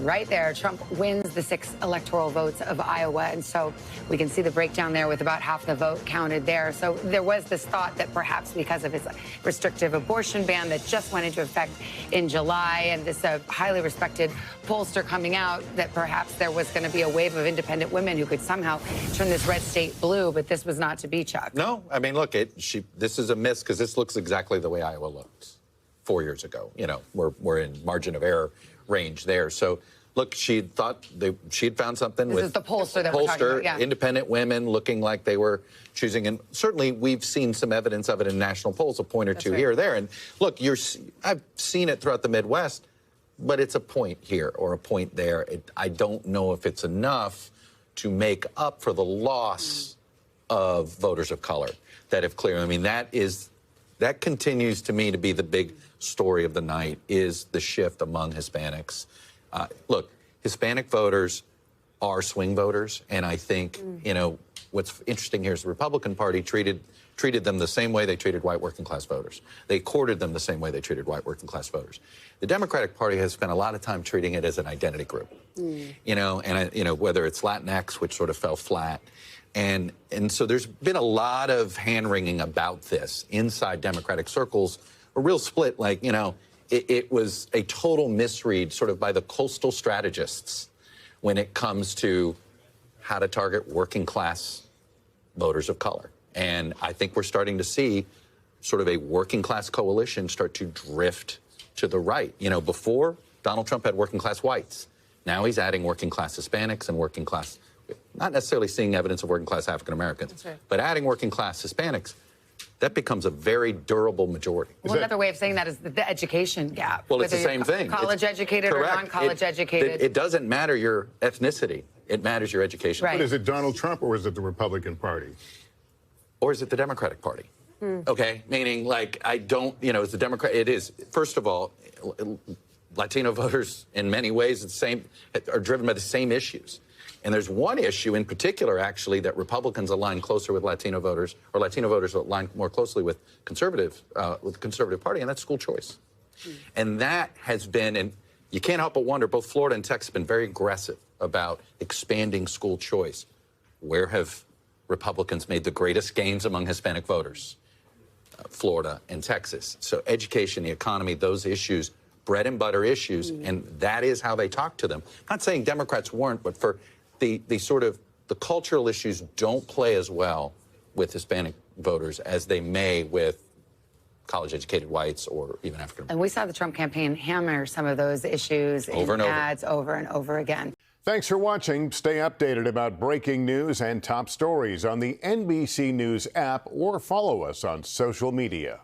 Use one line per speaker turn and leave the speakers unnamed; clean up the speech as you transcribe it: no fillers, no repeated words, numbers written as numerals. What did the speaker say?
right there. Trump wins the 6 electoral votes of Iowa. And so we can see the breakdown there with about half the vote counted there. So there was this thought that perhaps because of his restrictive abortion ban that just went into effect in July, and this highly respected pollster coming out, that perhaps there was going to be a wave of independent women who could somehow turn this red state blue. But this was not to be, Chuck.
No, I mean, look, this is a miss because this looks exactly the way Iowa looked 4 years ago. You know, we're in margin of error range there. So, look, she thought she'd found something
this
with
is the pollster that we're talking about, yeah.
Independent women looking like they were choosing, and certainly we've seen some evidence of it in national polls, a point or two here or there. And look, I've seen it throughout the Midwest, but it's a point here or a point there. I don't know if it's enough to make up for the loss of voters of color that have cleared. I mean, that continues to me to be the big story of the night, is the shift among Hispanics. Look, Hispanic voters are swing voters, and I think, you know, what's interesting here is the Republican Party treated them the same way they treated white working class voters. They courted them the same way they treated white working class voters. The Democratic Party has spent a lot of time treating it as an identity group, you know, and you know, whether it's Latinx, which sort of fell flat. And so there's been a lot of hand-wringing about this inside Democratic circles, a real split. Like, you know, it was a total misread sort of by the coastal strategists when it comes to how to target working class voters of color. And I think we're starting to see sort of a working class coalition start to drift to the right. You know, before, Donald Trump had working class whites. Now he's adding working class Hispanics and working class, not necessarily seeing evidence of working class African Americans, right, but adding working class Hispanics. That becomes a very durable majority.
Well, another way of saying that is the education gap.
Well, it's the same thing.
College educated or non-college educated.
It doesn't matter your ethnicity. It matters your education.
Right. But is it Donald Trump or is it the Republican Party?
Or is it the Democratic Party? Okay, meaning, like, I don't, you know, it's the Democrat. It is, first of all, Latino voters in many ways are driven by the same issues. And there's one issue in particular, actually, that Republicans align closer with Latino voters, or Latino voters align more closely with the Conservative Party, and that's school choice. And that has been, and you can't help but wonder, both Florida and Texas have been very aggressive about expanding school choice. Where have Republicans made the greatest gains among Hispanic voters? Florida and Texas. So education, the economy, those issues, bread and butter issues, and that is how they talk to them. I'm not saying Democrats weren't, but for the sort of the cultural issues don't play as well with Hispanic voters as they may with college-educated whites or even African Americans.
And we saw the Trump campaign hammer some of those issues in ads over and over again.
Thanks for watching. Stay updated about breaking news and top stories on the NBC News app or follow us on social media.